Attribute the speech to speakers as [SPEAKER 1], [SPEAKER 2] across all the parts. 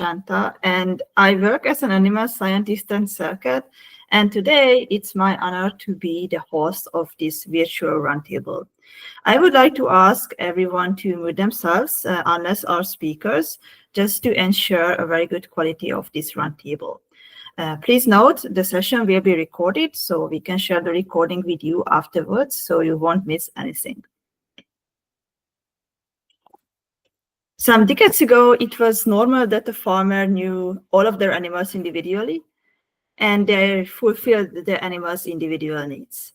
[SPEAKER 1] Sánta, and I work as an animal scientist in Serket. And today it's my honor to be the host of this virtual roundtable. I would like to ask everyone to mute themselves, unless our speakers, just to ensure a very good quality of this roundtable. Please note the session will be recorded, so we can share the recording with you afterwards, so you won't miss anything. Some decades ago, it was normal that the farmer knew all of their animals individually, and they fulfilled the animals' individual needs.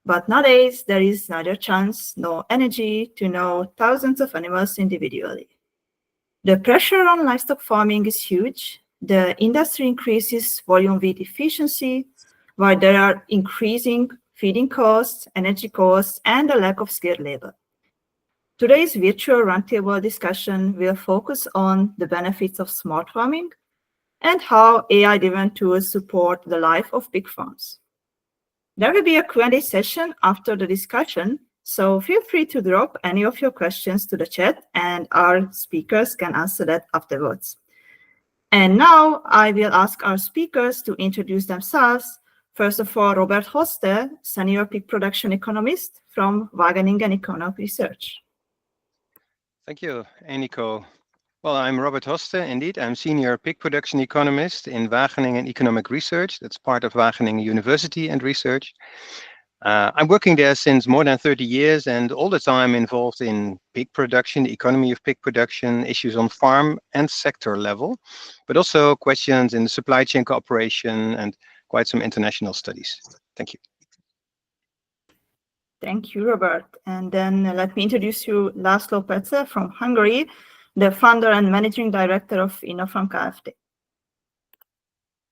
[SPEAKER 1] But nowadays, there is neither chance nor energy to know thousands of animals individually. The pressure on livestock farming is huge. The industry increases volume with efficiency, while there are increasing feeding costs, energy costs, and a lack of skilled labor. Today's virtual roundtable discussion will focus on the benefits of smart farming and how AI-driven tools support the life of pig farms. There will be a Q&A session after the discussion, so feel free to drop any of your questions to the chat and our speakers can answer that afterwards. And now I will ask our speakers to introduce themselves. First of all, Robert Hoste, Senior Pig Production Economist from Wageningen Economic Research.
[SPEAKER 2] Thank you, Enikő. Well, I'm Robert Hoste, indeed. I'm Senior Pig Production Economist in Wageningen Economic Research. That's part of Wageningen University and Research. I'm working there since more than 30 years and all the time involved in pig production, the economy of pig production, issues on farm and sector level, but also questions in the supply chain cooperation and quite some international studies. Thank you.
[SPEAKER 1] Thank you, Robert. And then let me introduce you László Pecze from Hungary, the founder and managing director of Innofarm Kft.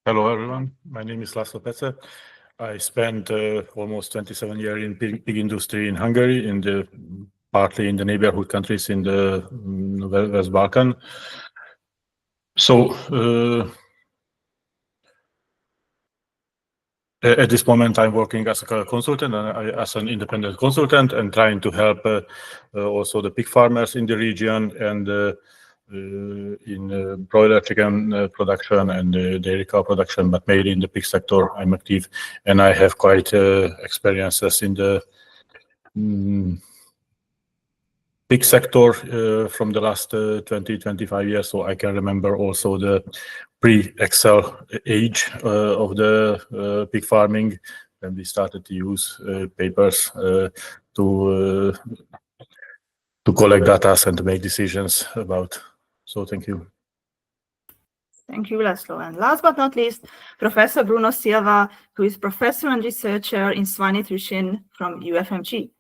[SPEAKER 3] Hello, everyone. My name is László Pecze. I spent almost 27 years in pig industry in Hungary, partly in the neighborhood countries in the West Balkan. So at this moment, I'm working as a consultant, as an independent consultant, and trying to help also the pig farmers in the region and in broiler chicken production and dairy cow production, but mainly in the pig sector. I'm active, and I have quite experiences in the pig sector from the last 20-25 years. So I can remember also the pre-Excel age of the pig farming, when we started to use papers to collect data and to make decisions about. So thank you.
[SPEAKER 1] Thank you, László. And last but not least, Professor Bruno Silva, who is professor and researcher in swine nutrition from UFMG.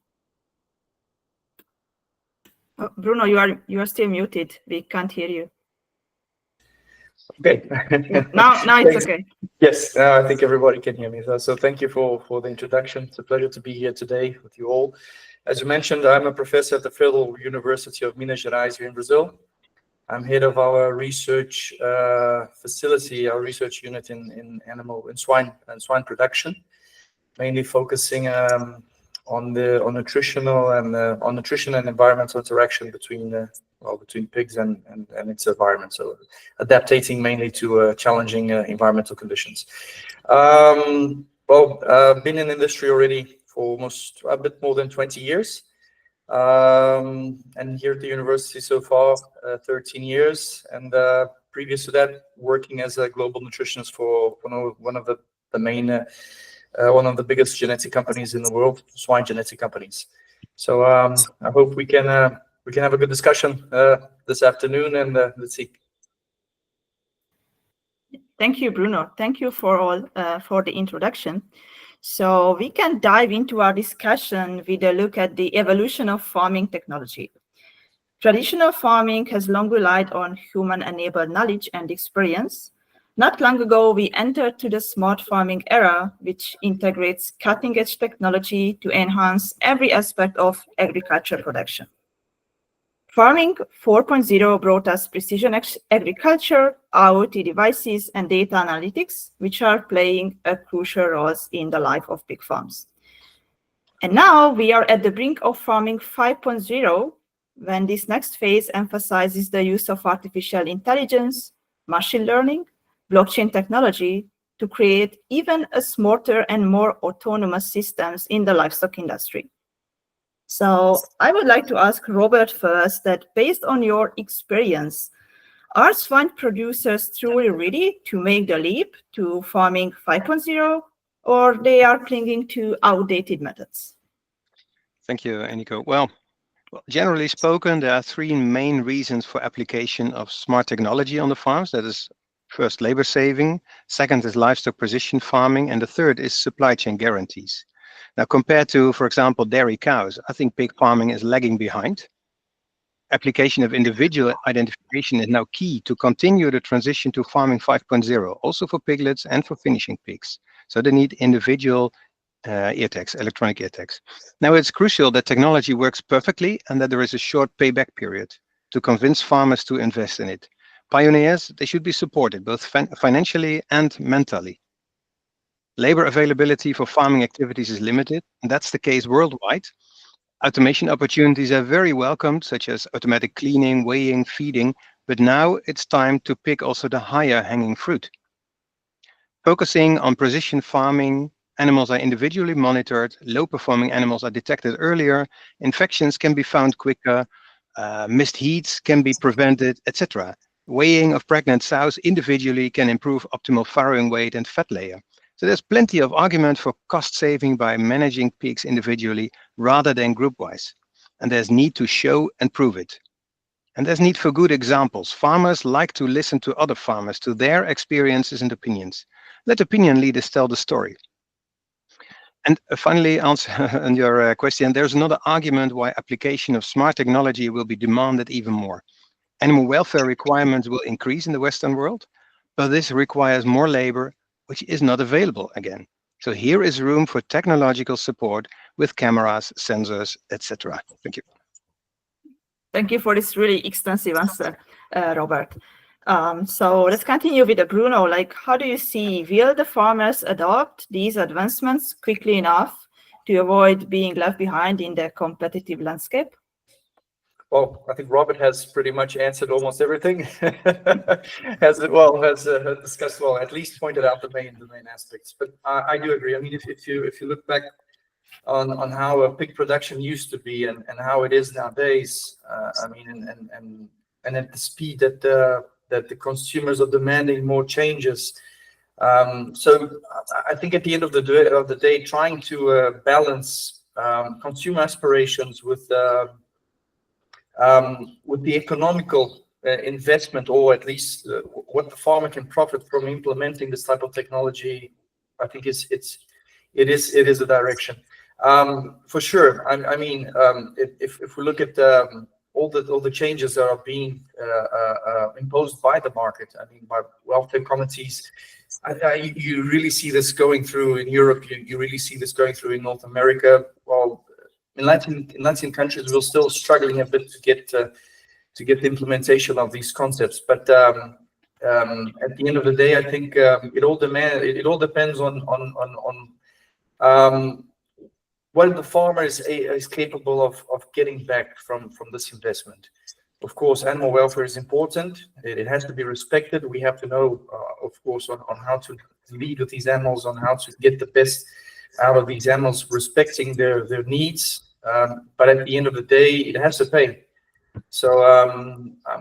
[SPEAKER 1] Oh, Bruno, you are still muted. We can't hear you.
[SPEAKER 4] Okay.
[SPEAKER 1] Now it's okay.
[SPEAKER 4] Yes, I think everybody can hear me. So thank you for the introduction. It's a pleasure to be here today with you all. As you mentioned, I'm a professor at the Federal University of Minas Gerais here in Brazil. I'm head of our research facility, our research unit in swine production, mainly focusing on nutrition and environmental interaction between pigs and its environment. So adapting mainly to challenging environmental conditions. Been in the industry already for almost a bit more than 20 years. And here at the university so far, 13 years. And previous to that, working as a global nutritionist for one of the biggest genetic companies in the world, swine genetic companies. So I hope we can have a good discussion this afternoon, and let's see.
[SPEAKER 1] Thank you, Bruno. Thank you for the introduction. So we can dive into our discussion with a look at the evolution of farming technology. Traditional farming has long relied on human-enabled knowledge and experience. Not long ago, we entered to the smart farming era, which integrates cutting-edge technology to enhance every aspect of agriculture production. Farming 4.0 brought us precision agriculture, IoT devices, and data analytics, which are playing a crucial role in the life of pig farms. And now we are at the brink of farming 5.0, when this next phase emphasizes the use of artificial intelligence, machine learning, blockchain technology to create even a smarter and more autonomous systems in the livestock industry. So I would like to ask Robert first that based on your experience, are swine producers truly ready to make the leap to farming 5.0, or they are clinging to outdated methods?
[SPEAKER 2] Thank you, Enikő. Well, generally spoken, there are three main reasons for application of smart technology on the farms. That is, first, labor saving. Second is livestock precision farming. And the third is supply chain guarantees. Now, compared to, for example, dairy cows, I think pig farming is lagging behind. Application of individual identification is now key to continue the transition to farming 5.0, also for piglets and for finishing pigs. So they need individual ear tags, electronic ear tags. Now, it's crucial that technology works perfectly and that there is a short payback period to convince farmers to invest in it. Pioneers, they should be supported both financially and mentally. Labor availability for farming activities is limited, and that's the case worldwide. Automation opportunities are very welcomed, such as automatic cleaning, weighing, feeding, but now it's time to pick also the higher hanging fruit. Focusing on precision farming, animals are individually monitored, low-performing animals are detected earlier, infections can be found quicker, missed heats can be prevented, etc. Weighing of pregnant sows individually can improve optimal farrowing weight and fat layer. So there's plenty of argument for cost saving by managing pigs individually rather than group-wise. And there's need to show and prove it. And there's need for good examples. Farmers like to listen to other farmers, to their experiences and opinions. Let opinion leaders tell the story. And finally, answer on your question, there's another argument why application of smart technology will be demanded even more. Animal welfare requirements will increase in the Western world, but this requires more labor, which is not available again. So here is room for technological support with cameras, sensors, etc. Thank you.
[SPEAKER 1] Thank you for this really extensive answer, Robert. So let's continue with Bruno. Like, how do you see, will the farmers adopt these advancements quickly enough to avoid being left behind in the competitive landscape?
[SPEAKER 4] Well, I think Robert has pretty much answered almost everything. has discussed well, at least pointed out the main aspects. But I do agree. I mean, if you look back on how pig production used to be and how it is nowadays, I mean, and at the speed that the consumers are demanding more changes. So I think at the end of the day, trying to balance consumer aspirations with the economical investment, or at least what the farmer can profit from implementing this type of technology, I think it is a direction. For sure. I mean, if we look at all the changes that are being imposed by the market, I mean, by welfare committees, you really see this going through in Europe. You really see this going through in North America. Well, in Latin countries, we're still struggling a bit to get the implementation of these concepts. But at the end of the day, I think it all depends on what the farmer is capable of getting back from this investment. Of course, animal welfare is important. It has to be respected. We have to know, of course, on how to lead with these animals, on how to get the best out of these animals, respecting their needs. But at the end of the day, it has to pay. So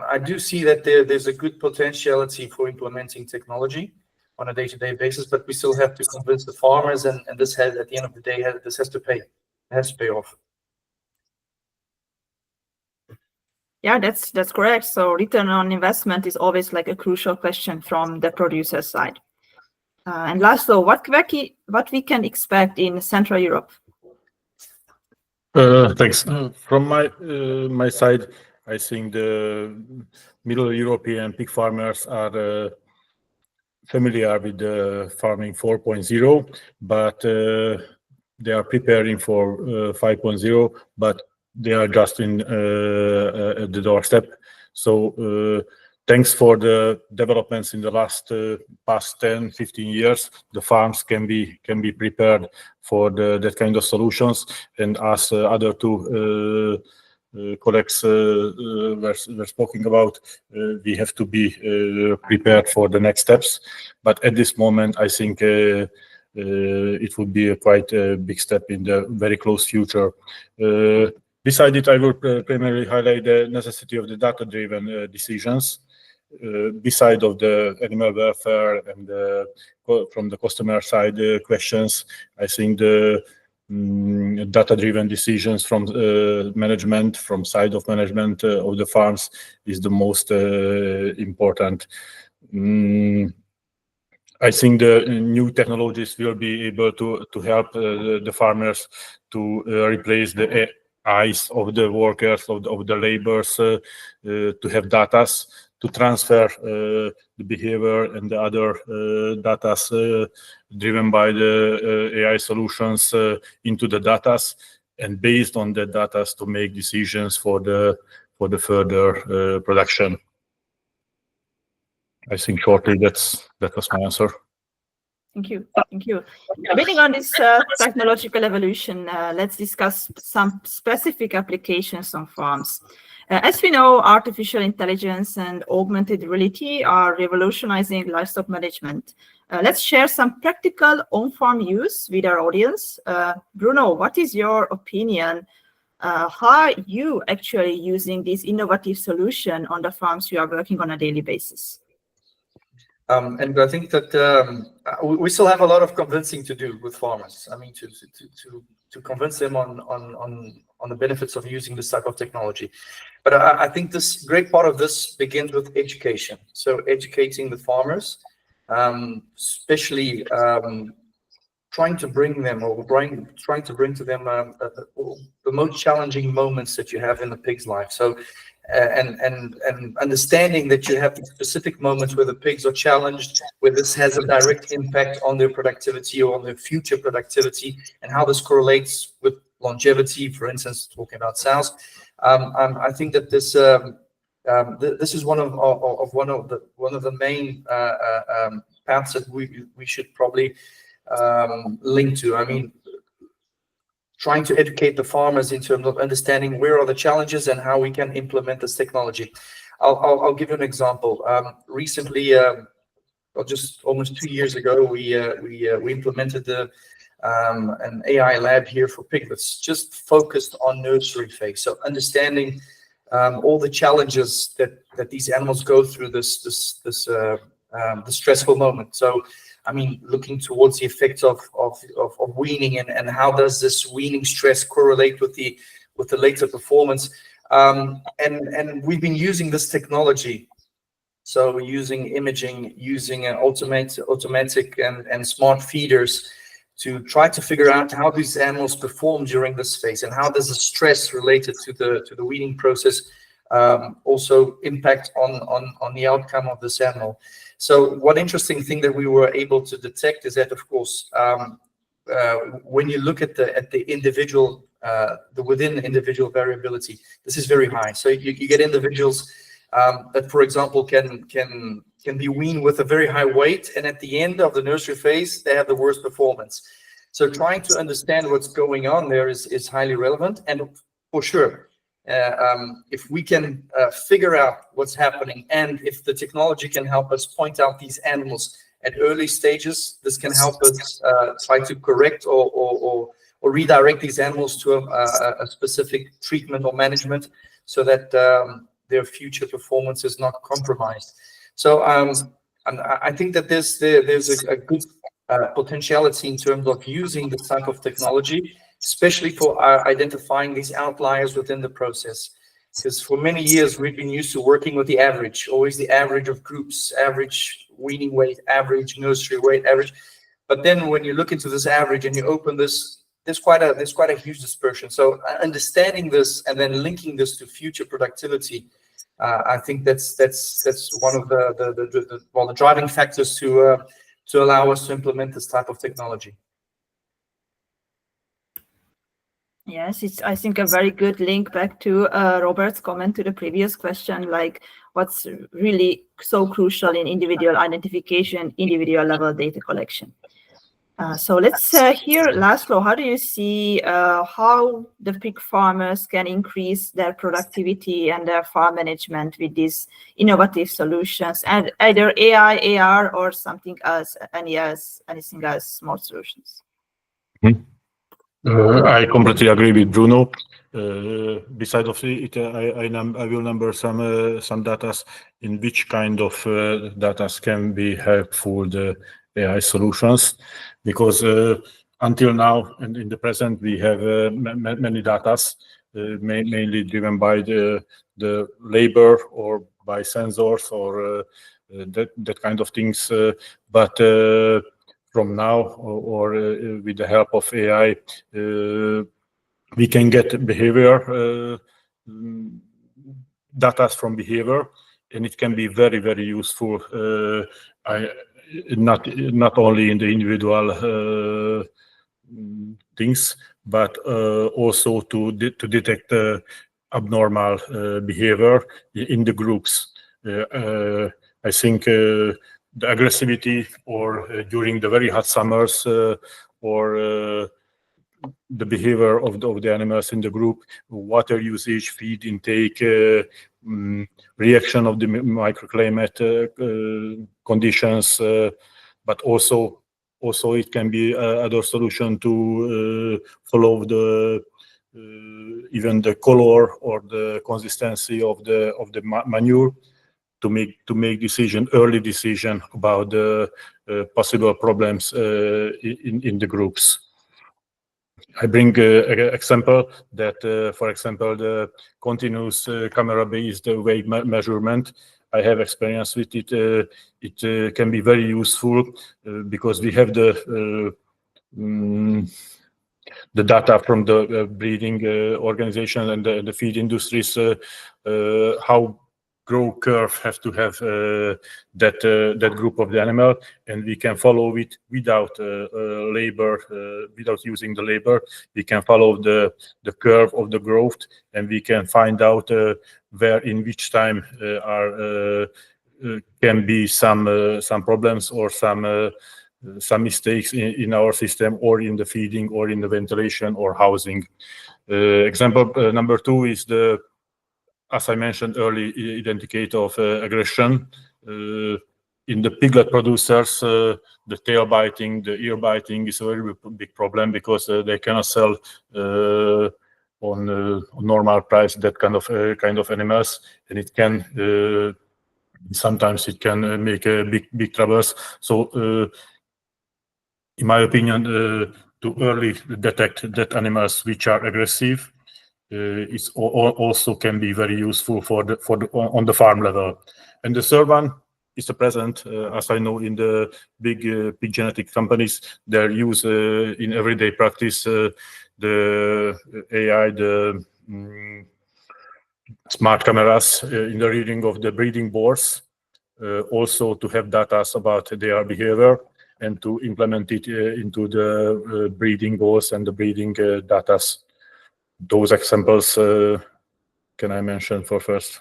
[SPEAKER 4] I do see that there's a good potentiality for implementing technology on a day-to-day basis, but we still have to convince the farmers, and this has, at the end of the day, this has to pay. It has to pay off.
[SPEAKER 1] Yeah, that's correct. So return on investment is always like a crucial question from the producer side. And László, what we can expect in Central Europe?
[SPEAKER 3] Thanks. From my side, I think the Middle European pig farmers are familiar with the farming 4.0, but they are preparing for 5.0, but they are just at the doorstep. So thanks for the developments in the past 10, 15 years, the farms can be prepared for that kind of solutions. And as other two colleagues were speaking about, we have to be prepared for the next steps. But at this moment, I think it would be a quite big step in the very close future. Beside it, I will primarily highlight the necessity of the data-driven decisions. Beside of the animal welfare and from the customer side questions, I think the data-driven decisions from management, from side of management of the farms is the most important. I think the new technologies will be able to help the farmers to replace the eyes of the workers, of the laborers, to have data, to transfer the behavior and the other data driven by the AI solutions into the data, and based on the data to make decisions for the further production. I think shortly that was my answer.
[SPEAKER 1] Thank you. Thank you. Building on this technological evolution, let's discuss some specific applications on farms. As we know, artificial intelligence and augmented reality are revolutionizing livestock management. Let's share some practical on-farm use with our audience. Bruno, what is your opinion? How are you actually using this innovative solution on the farms you are working on a daily basis?
[SPEAKER 4] And I think that we still have a lot of convincing to do with farmers. I mean, to convince them on the benefits of using this type of technology. But I think this great part of this begins with education. So educating the farmers, especially trying to bring them or trying to bring to them the most challenging moments that you have in the pig's life. So and understanding that you have specific moments where the pigs are challenged, where this has a direct impact on their productivity or on their future productivity, and how this correlates with longevity, for instance, talking about sows. I think that this is one of the main paths that we should probably link to. I mean, trying to educate the farmers in terms of understanding where are the challenges and how we can implement this technology. I'll give you an example. Recently, just almost 2 years ago, we implemented an AI lab here for piglets, just focused on nursery phase. So understanding all the challenges that these animals go through this stressful moment. So I mean, looking towards the effects of weaning and how does this weaning stress correlate with the later performance. And we've been using this technology. So we're using imaging, using automatic and smart feeders to try to figure out how these animals perform during this phase, and how does the stress related to the weaning process also impact on the outcome of this animal. So one interesting thing that we were able to detect is that, of course, when you look at the individual, within individual variability, this is very high. So you get individuals that, for example, can be weaned with a very high weight, and at the end of the nursery phase, they have the worst performance. So trying to understand what's going on there is highly relevant, and for sure, if we can figure out what's happening, and if the technology can help us point out these animals at early stages, this can help us try to correct or redirect these animals to a specific treatment or management, so that their future performance is not compromised. So I think that there's a good potentiality in terms of using this type of technology, especially for identifying these outliers within the process. Because for many years, we've been used to working with the average, always the average of groups, average weaning weight, average nursery weight, average. But then when you look into this average and you open this, there's quite a huge dispersion. So understanding this and then linking this to future productivity, I think that's one of the driving factors to allow us to implement this type of technology.
[SPEAKER 1] Yes, it's, I think, a very good link back to Robert's comment to the previous question, like what's really so crucial in individual identification, individual level data collection. So let's hear, László, how do you see how the pig farmers can increase their productivity and their farm management with these innovative solutions, and either AI, AR, or something else, anything else, more solutions?
[SPEAKER 3] I completely agree with Bruno. Beside of it, I will number some data in which kind of data can be helpful the AI solutions, because until now and in the present we have many data, mainly driven by the labor or by sensors or that kind of things, but from now or with the help of AI, we can get behavior data from behavior, and it can be very, very useful. Not only in the individual things, but also to detect abnormal behavior in the groups. I think the aggressivity, or during the very hot summers, or the behavior of the animals in the group, water usage, feed intake, reaction of the microclimate conditions, but also it can be other solution to follow the even the color or the consistency of the manure, to make early decision about the possible problems in the groups. I bring an example that, for example, the continuous camera-based weight measurement. I have experience with it. It can be very useful because we have the data from the breeding organization and the feed industries, how growth curve have to have that group of the animal, and we can follow it without labor, without using the labor. We can follow the curve of the growth, and we can find out where in which time can be some problems or some mistakes in our system, or in the feeding, or in the ventilation or housing. Example number 2 is the, as I mentioned early, identification of aggression. In the piglet producers, the tail biting, the ear biting is a very big problem, because they cannot sell on normal price that kind of animals, and it can sometimes it can make big troubles. So in my opinion, to early detect that animals which are aggressive, it's also can be very useful on the farm level. And the third one is the present, as I know, in the big pig genetic companies, they're used in everyday practice, the AI, the smart cameras in the reading of the breeding boards, also to have data about their behavior, and to implement it into the breeding goals and the breeding data. Those examples can I mention for first?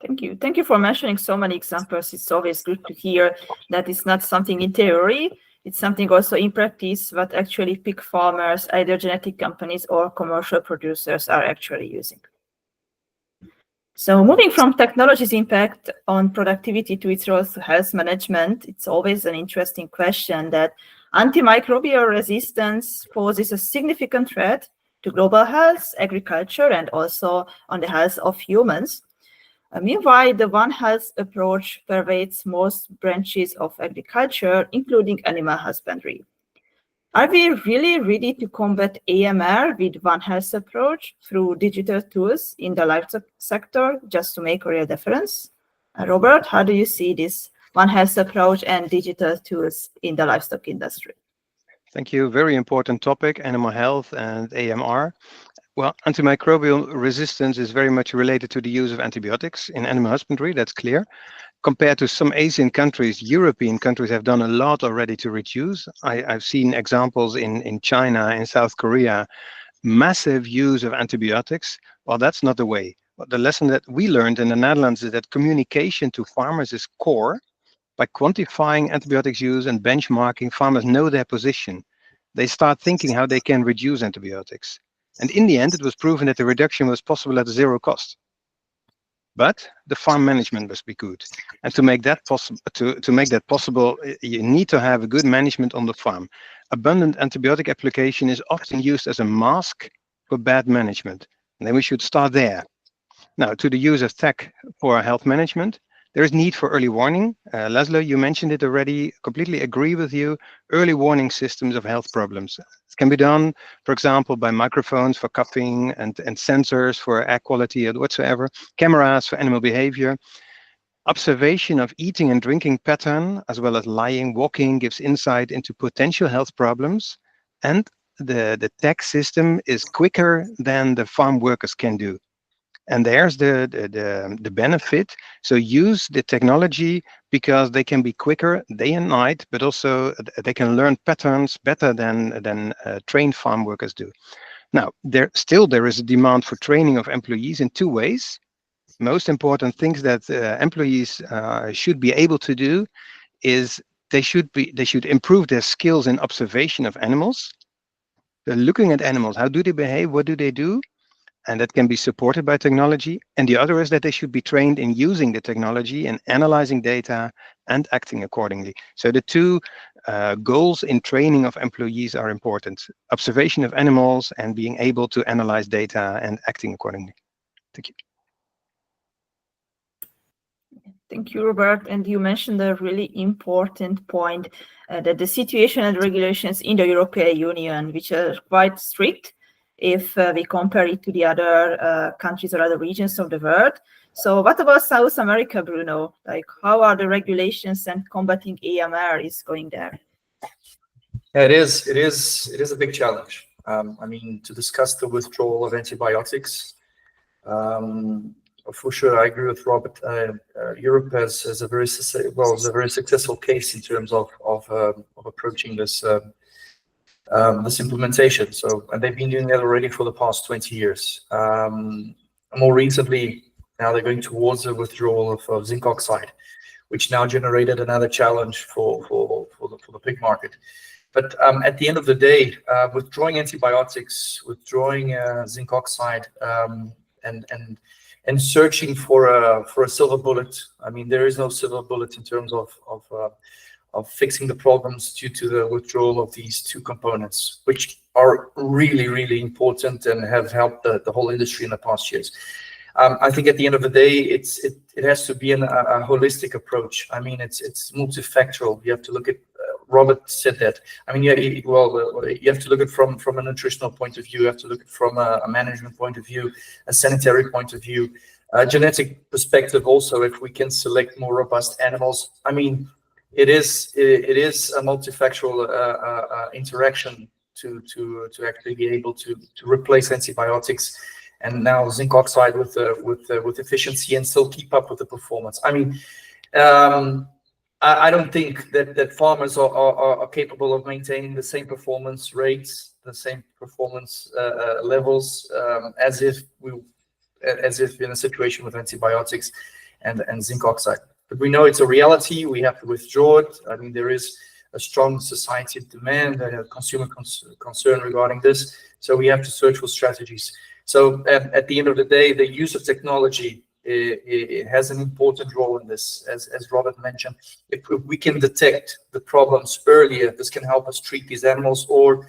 [SPEAKER 1] Thank you. Thank you for mentioning so many examples. It's always good to hear that it's not something in theory, it's something also in practice, what actually pig farmers, either genetic companies or commercial producers, are actually using. So moving from technology's impact on productivity to its role to health management, it's always an interesting question that antimicrobial resistance poses a significant threat to global health, agriculture, and also on the health of humans. Meanwhile, the One Health approach pervades most branches of agriculture, including animal husbandry. Are we really ready to combat AMR with One Health approach through digital tools in the livestock sector, just to make a real difference? Robert, how do you see this One Health approach and digital tools in the livestock industry?
[SPEAKER 2] Thank you. Very important topic, animal health and AMR. Well, antimicrobial resistance is very much related to the use of antibiotics in animal husbandry, that's clear. Compared to some Asian countries, European countries have done a lot already to reduce. I've seen examples in China and South Korea, massive use of antibiotics. Well, that's not the way. But the lesson that we learned in the Netherlands is that communication to farmers is core. By quantifying antibiotics use and benchmarking, farmers know their position. They start thinking how they can reduce antibiotics. And in the end, it was proven that the reduction was possible at zero cost. But the farm management must be good. And to make that possible, you need to have a good management on the farm. Abundant antibiotic application is often used as a mask for bad management. And then we should start there. Now, to the use of tech for health management, there is need for early warning. László, you mentioned it already, completely agree with you. Early warning systems of health problems. It can be done, for example, by microphones for coughing and sensors for air quality or whatsoever, cameras for animal behavior. Observation of eating and drinking pattern, as well as lying, walking, gives insight into potential health problems. And the tech system is quicker than the farm workers can do. And there's the benefit. So use the technology because they can be quicker day and night, but also they can learn patterns better than trained farm workers do. Now, there is a demand for training of employees in two ways. Most important things that employees should be able to do is they should improve their skills in observation of animals. They're looking at animals. How do they behave? What do they do? And that can be supported by technology. And the other is that they should be trained in using the technology and analyzing data and acting accordingly. So the two goals in training of employees are important. Observation of animals and being able to analyze data and acting accordingly. Thank you.
[SPEAKER 1] Thank you, Robert. And you mentioned a really important point that the situation and regulations in the European Union, which are quite strict, if we compare it to the other countries or other regions of the world. So what about South America, Bruno? Like, how are the regulations and combating AMR is going there?
[SPEAKER 4] Yeah, it is a big challenge. I mean, to discuss the withdrawal of antibiotics, for sure, I agree with Robert. Europe has a very successful case in terms of approaching this this implementation. So, and they've been doing that already for the past 20 years. More recently, now they're going towards the withdrawal of zinc oxide, which now generated another challenge for the pig market. But at the end of the day, withdrawing antibiotics, withdrawing zinc oxide, and searching for a silver bullet. I mean, there is no silver bullet in terms of fixing the problems due to the withdrawal of these two components, which are really, really important and have helped the whole industry in the past years. I think at the end of the day, it has to be a holistic approach. I mean, it's multifactorial. You have to look at. Robert said that. I mean, you have to look at from a nutritional point of view. You have to look at from a management point of view, a sanitary point of view, a genetic perspective. Also, if we can select more robust animals, I mean, it is a multifactorial interaction to actually be able to replace antibiotics, and now zinc oxide with efficiency and still keep up with the performance. I mean, I don't think that farmers are capable of maintaining the same performance rates, the same performance levels as if in a situation with antibiotics and zinc oxide. But we know it's a reality. We have to withdraw it. I mean, there is a strong society demand and a consumer concern regarding this. So we have to search for strategies. So at the end of the day, the use of technology it has an important role in this, as Robert mentioned. If we can detect the problems earlier, this can help us treat these animals or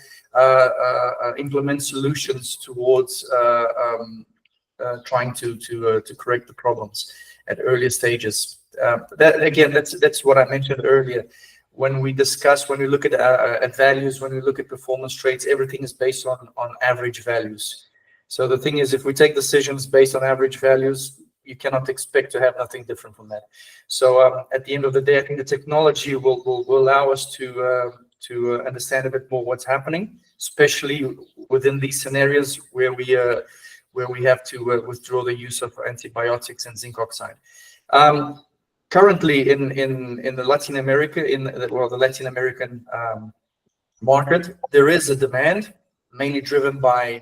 [SPEAKER 4] implement solutions towards trying to correct the problems at earlier stages. That's what I mentioned earlier. When we look at values, when we look at performance traits, everything is based on average values. So the thing is, if we take decisions based on average values, you cannot expect to have nothing different from that. So at the end of the day, I think the technology will allow us to understand a bit more what's happening, especially within these scenarios where we have to withdraw the use of antibiotics and zinc oxide. Currently, in the Latin American market, there is a demand mainly driven by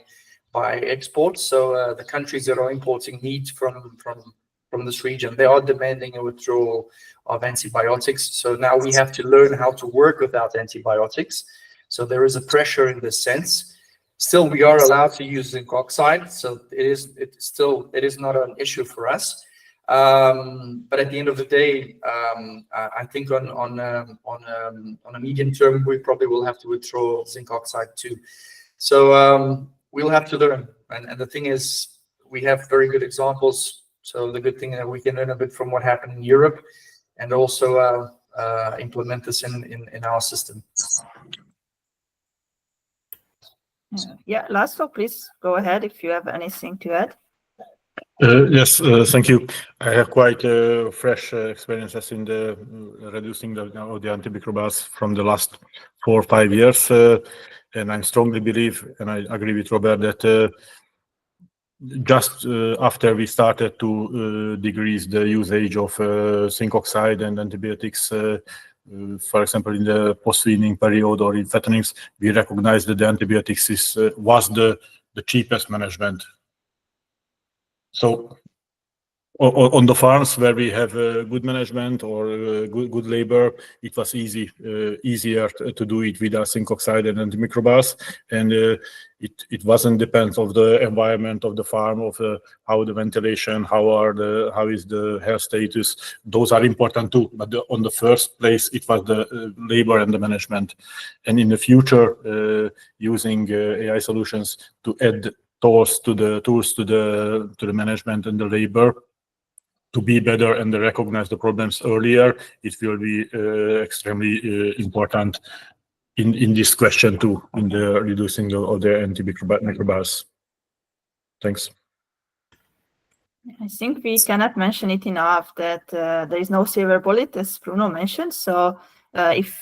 [SPEAKER 4] exports. So the countries that are importing meat from from this region, they are demanding a withdrawal of antibiotics. So now we have to learn how to work without antibiotics. So there is a pressure in this sense. Still, we are allowed to use zinc oxide, so it is not an issue for us. But at the end of the day, I think on a medium term, we probably will have to withdraw zinc oxide too. So we'll have to learn. And the thing is, we have very good examples. So the good thing that we can learn a bit from what happened in Europe, and also implement this in our system.
[SPEAKER 1] Yeah, László, please go ahead if you have anything to add.
[SPEAKER 3] Yes, thank you. I have quite fresh experiences in the reducing the antimicrobials from the last 4 or 5 years, and I strongly believe, and I agree with Robert, that just after we started to decrease the usage of zinc oxide and antibiotics, for example, in the post-weaning period or in fattenings, we recognized that the antibiotics was the cheapest management. So on the farms where we have good management or good labor, it was easier to do it without zinc oxide and antimicrobials, and it wasn't depend of the environment of the farm, of how the ventilation, how is the health status. Those are important too, but on the first place it was the labor and the management. And in the future, using AI solutions to add tools to the management and the labor, to be better and recognize the problems earlier, it will be extremely important in this question too, in the reducing of the antimicrobials. Thanks.
[SPEAKER 1] I think we cannot mention it enough that there is no silver bullet, as Bruno mentioned. So if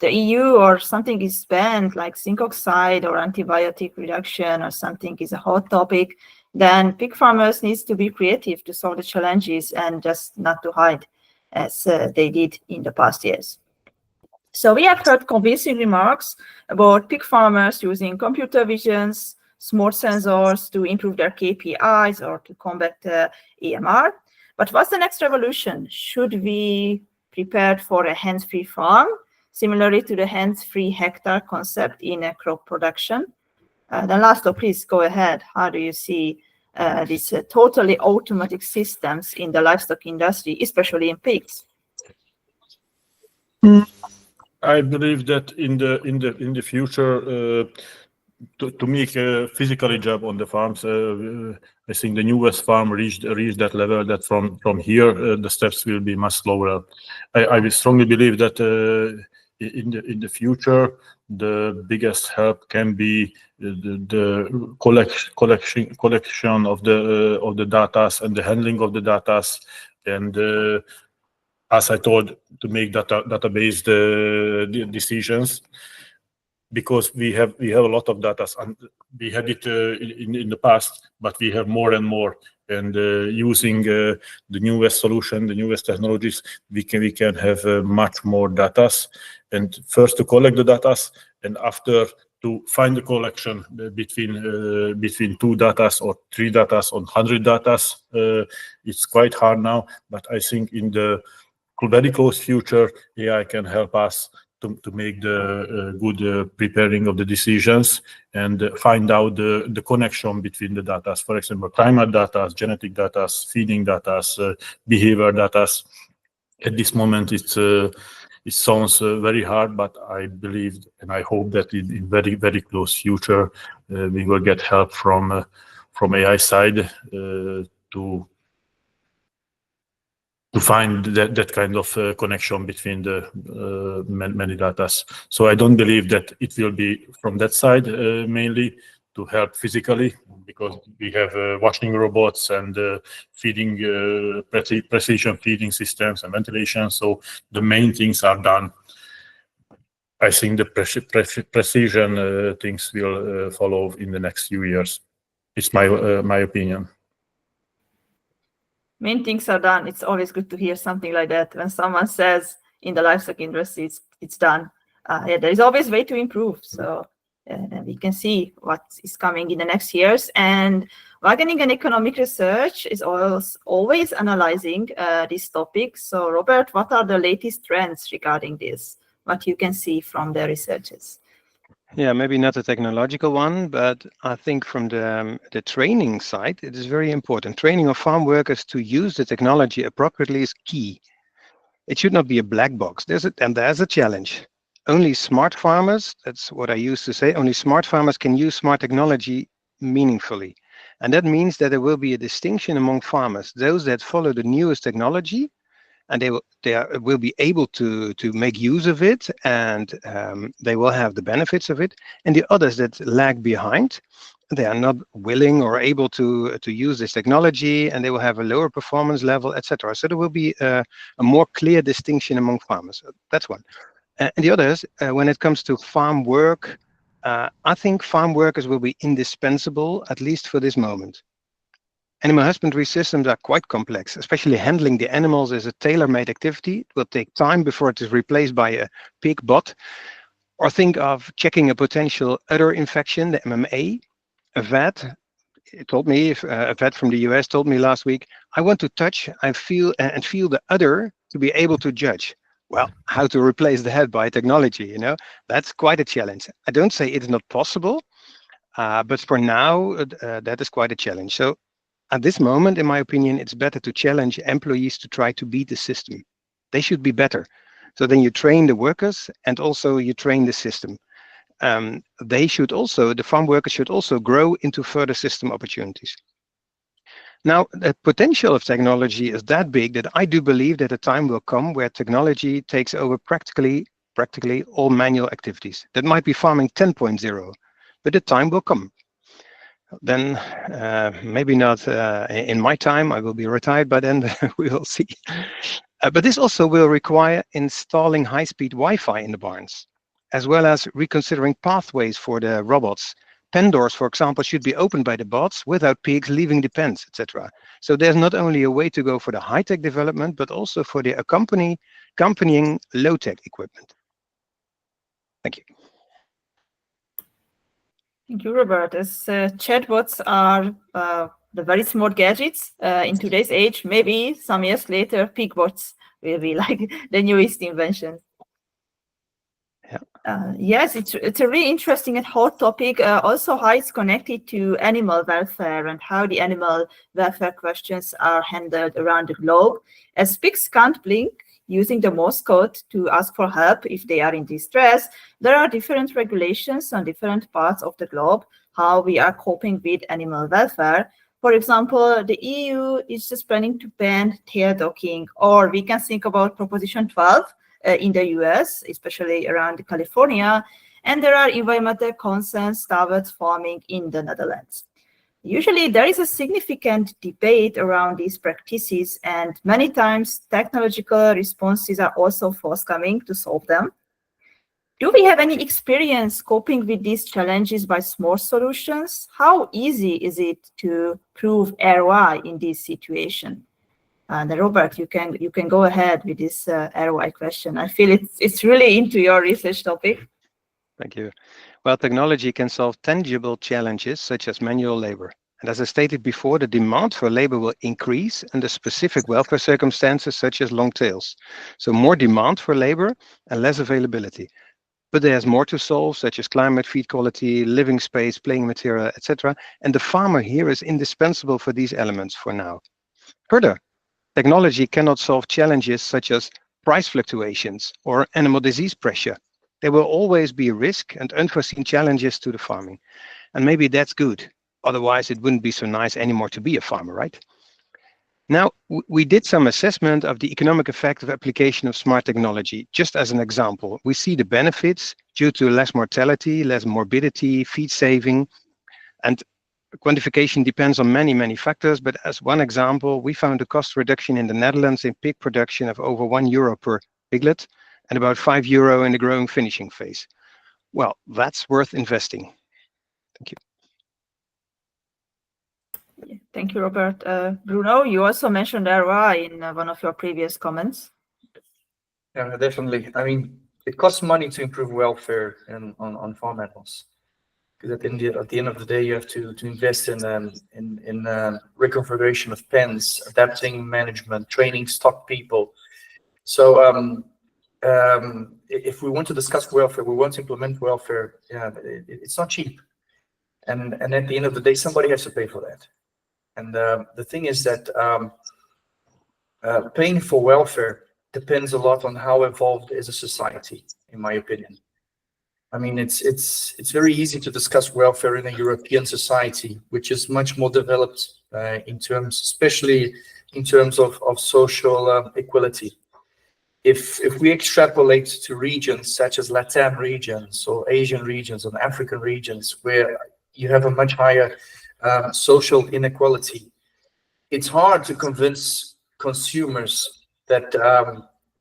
[SPEAKER 1] the EU or something is banned, like zinc oxide or antibiotic reduction or something is a hot topic, then pig farmers needs to be creative to solve the challenges and just not to hide as they did in the past years. So we have heard convincing remarks about pig farmers using computer visions, smart sensors to improve their KPIs or to combat AMR. But what's the next revolution? Should we prepare for a hands-free farm, similarly to the hands-free hectare concept in crop production? Then László, please go ahead. How do you see these totally automatic systems in the livestock industry, especially in pigs?
[SPEAKER 3] I believe that in the future, to make a physical job on the farms, I think the newest farm reached that level. That from here the steps will be much slower. I will strongly believe that in the future the biggest help can be the collection of the data and the handling of the data, and as I told, to make database decisions, because we have a lot of data and we had it in the past, but we have more and more. And using the newest solution, the newest technologies, we can have much more data. And first to collect the data, and after to find the collection between 2 data or 3 data on 100 data. It's quite hard now, but I think in the very close future, AI can help us to make the good preparing of the decisions and find out the connection between the data. For example, climate data, genetic data, feeding data, behavior data. At this moment, it sounds very hard, but I believe and I hope that in very, very close future, we will get help from AI side to find that kind of connection between the many data. So I don't believe that it will be from that side mainly to help physically, because we have washing robots and feeding precision feeding systems and ventilation. So the main things are done. I think the precision things will follow in the next few years. It's my opinion.
[SPEAKER 1] Main things are done. It's always good to hear something like that when someone says in the livestock industry it's done. Yeah, there is always a way to improve. So we can see what is coming in the next years. And Wageningen Economic Research is always analyzing this topic. So, Robert, what are the latest trends regarding this? What you can see from the researches?
[SPEAKER 2] Yeah, maybe not a technological one, but I think from the training side, it is very important. Training of farm workers to use the technology appropriately is key. It should not be a black box. There's a challenge. Only smart farmers, that's what I used to say, only smart farmers can use smart technology meaningfully. And that means that there will be a distinction among farmers, those that follow the newest technology, and they will be able to make use of it, and they will have the benefits of it. And the others that lag behind, they are not willing or able to use this technology, and they will have a lower performance level, etc. So there will be a more clear distinction among farmers. That's one. And the others, when it comes to farm work, I think farm workers will be indispensable, at least for this moment. Animal husbandry systems are quite complex, especially handling the animals is a tailor-made activity. It will take time before it is replaced by a pig bot. Or think of checking a potential udder infection, the MMA. A vet told me, a vet from the US told me last week, I want to touch and feel the udder to be able to judge. Well, how to replace the head by technology, that's quite a challenge. I don't say it's not possible, but for now, that is quite a challenge. So at this moment, in my opinion, it's better to challenge employees to try to beat the system. They should be better. So then you train the workers and also you train the system. The farm workers should also grow into further system opportunities. Now, the potential of technology is that big that I do believe that a time will come where technology takes over practically all manual activities. That might be farming 10.0, but the time will come. Then maybe not in my time, I will be retired by then, we will see. But this also will require installing high-speed Wi-Fi in the barns, as well as reconsidering pathways for the robots. Pen doors, for example, should be opened by the bots without pigs leaving the pens, etc. So there's not only a way to go for the high-tech development, but also for the accompanying low-tech equipment. Thank you.
[SPEAKER 1] Thank you, Robert. As chatbots are the very smart gadgets in today's age, maybe some years later, pigbots will be like the newest invention. Yeah. Yes, it's a really interesting and hot topic. Also, how it's connected to animal welfare and how the animal welfare questions are handled around the globe. As pigs can't blink, using the Morse code to ask for help if they are in distress, there are different regulations on different parts of the globe, how we are coping with animal welfare. For example, the EU is just planning to ban tail docking, or we can think about Proposition 12 in the US, especially around California, and there are environmental concerns towards farming in the Netherlands. Usually there is a significant debate around these practices, and many times technological responses are also forthcoming to solve them. Do we have any experience coping with these challenges by smart solutions? How easy is it to prove ROI in this situation? And Robert, you can go ahead with this ROI question. I feel it's really into your research topic.
[SPEAKER 2] Thank you. Well, technology can solve tangible challenges such as manual labor. And as I stated before, the demand for labor will increase under specific welfare circumstances such as long tails. So more demand for labor and less availability. But there's more to solve, such as climate, feed quality, living space, playing material, etc. And the farmer here is indispensable for these elements for now. Further, technology cannot solve challenges such as price fluctuations or animal disease pressure. There will always be risk and unforeseen challenges to the farming. And maybe that's good. Otherwise, it wouldn't be so nice anymore to be a farmer, right? Now, we did some assessment of the economic effect of application of smart technology. Just as an example, we see the benefits due to less mortality, less morbidity, feed saving, and quantification depends on many, many factors. But as one example, we found a cost reduction in the Netherlands in pig production of over €1 per piglet and about €5 in the growing finishing phase. Well, that's worth investing. Thank you.
[SPEAKER 1] Thank you, Robert. Bruno, you also mentioned ROI in one of your previous comments.
[SPEAKER 4] Yeah, definitely. I mean, it costs money to improve welfare on farm animals. because at the end of the day, you have to invest in reconfiguration of pens, adapting management, training stock people. So if we want to discuss welfare, we want to implement welfare, it's not cheap. And at the end of the day, somebody has to pay for that. And the thing is that paying for welfare depends a lot on how evolved is a society, in my opinion. I mean, it's very easy to discuss welfare in a European society, which is much more developed in terms, especially in terms of social equality. If we extrapolate to regions such as LATAM regions or Asian regions and African regions, where you have a much higher social inequality, it's hard to convince consumers that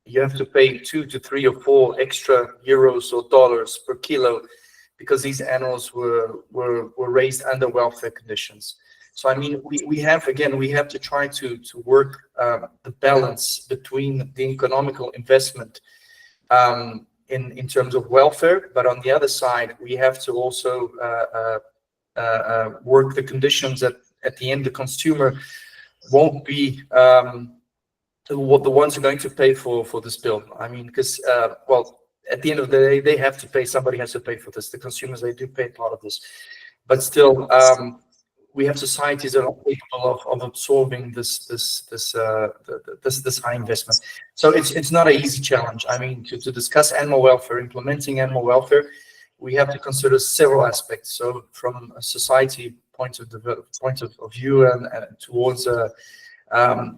[SPEAKER 4] you have to pay 2 to 3 or 4 extra euros or dollars per kilo because these animals were raised under welfare conditions. So I mean, we have to try to work the balance between the economical investment in terms of welfare, but on the other side, we have to also work the conditions that at the end the consumer won't be the ones who are going to pay for this bill. I mean, because well, at the end of the day, they have to pay. Somebody has to pay for this. The consumers, they do pay part of this, but still, we have societies that are capable of absorbing this high investment. So it's not an easy challenge. I mean, to discuss animal welfare, implementing animal welfare, we have to consider several aspects. So from a society point of view and towards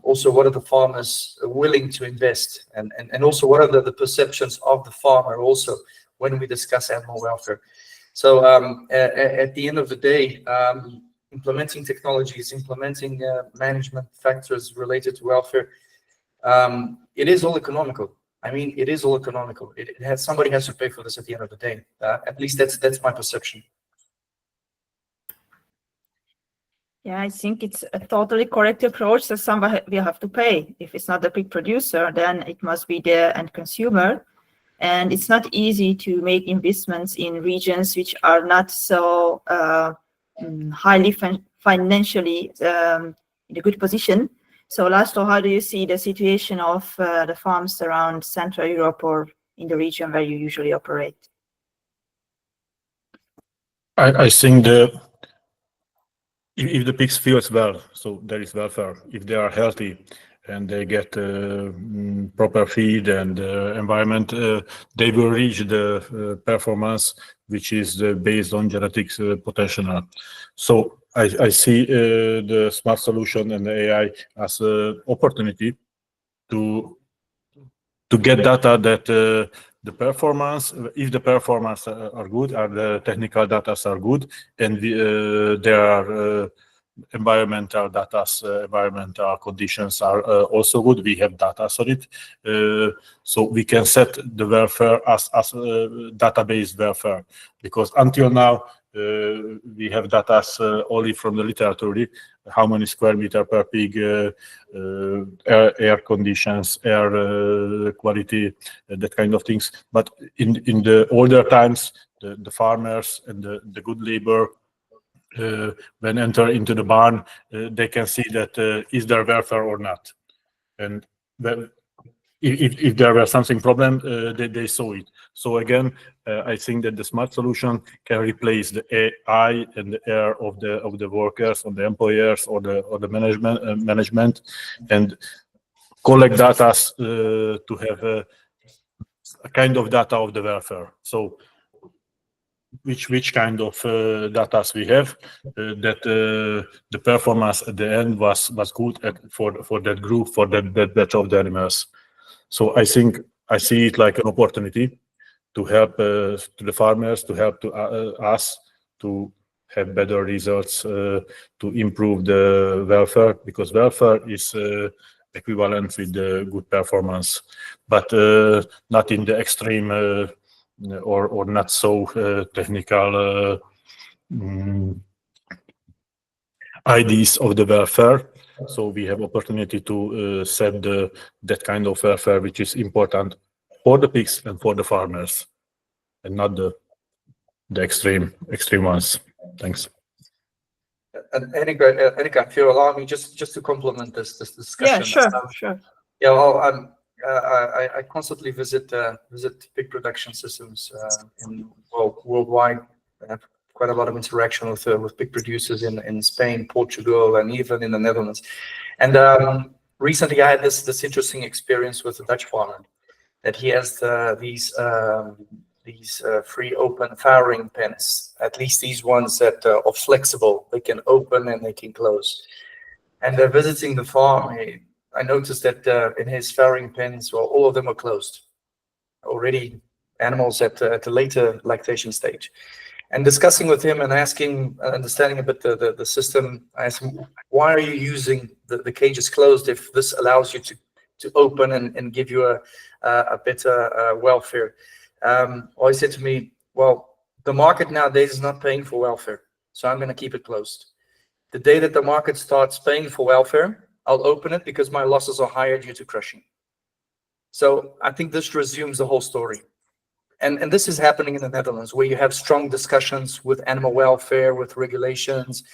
[SPEAKER 4] also what are the farmers willing to invest, and also what are the perceptions of the farmer also when we discuss animal welfare. So at the end of the day, implementing technologies, implementing management factors related to welfare, it is all economical. I mean, it is all economical. Somebody has to pay for this at the end of the day. At least that's my perception.
[SPEAKER 1] Yeah, I think it's a totally correct approach that somebody will have to pay. If it's not the pig producer, then it must be the end consumer. And it's not easy to make investments in regions which are not so highly financially in a good position. So László, how do you see the situation of the farms around Central Europe or in the region where you usually operate?
[SPEAKER 3] I think if the pigs feels well, so there is welfare. If they are healthy and they get proper feed and environment, they will reach the performance which is based on genetics potential. So I see the smart solution and the AI as an opportunity to get data that the performance, if the performance are good, or the technical data are good, and there are environmental data, environmental conditions are also good. We have data on it, so we can set the welfare as database welfare, because until now we have data only from the literature, how many square meter per pig, air conditions, air quality, that kind of things. But in the older times, the farmers and the good labor, when enter into the barn, they can see that is there welfare or not, and if there were something problem, they saw it. So again, I think that the smart solution can replace the AI and the air of the workers, or the employers, or the management, and collect data to have a kind of data of the welfare. So which kind of data we have, that the performance at the end was good for that group, for that batch of the animals. So I think I see it like an opportunity to help to the farmers, to help to us to have better results, to improve the welfare, because welfare is equivalent with the good performance, but not in the extreme or not so technical ideas of the welfare. So we have opportunity to set that kind of welfare which is important for the pigs and for the farmers, and not the extreme ones. Thanks.
[SPEAKER 4] And Enikő, if you allow me, just to complement this discussion.
[SPEAKER 1] Yeah, sure.
[SPEAKER 4] Yeah, well, I constantly visit pig production systems worldwide. I have quite a lot of interaction with pig producers in Spain, Portugal, and even in the Netherlands. And recently, I had this interesting experience with a Dutch farmer that he has these free open farrowing pens. At least these ones that are flexible, they can open and they can close. And visiting the farm, I noticed that in his farrowing pens, well, all of them are closed. Already animals at the later lactation stage. And discussing with him and asking, understanding a bit the system, I asked him, why are you using the cages closed if this allows you to open and give you a better welfare? Well, he said to me, well, the market nowadays is not paying for welfare, so I'm going to keep it closed. The day that the market starts paying for welfare, I'll open it because my losses are higher due to crushing. So I think this resumes the whole story. And this is happening in the Netherlands, where you have strong discussions with animal welfare, with regulations.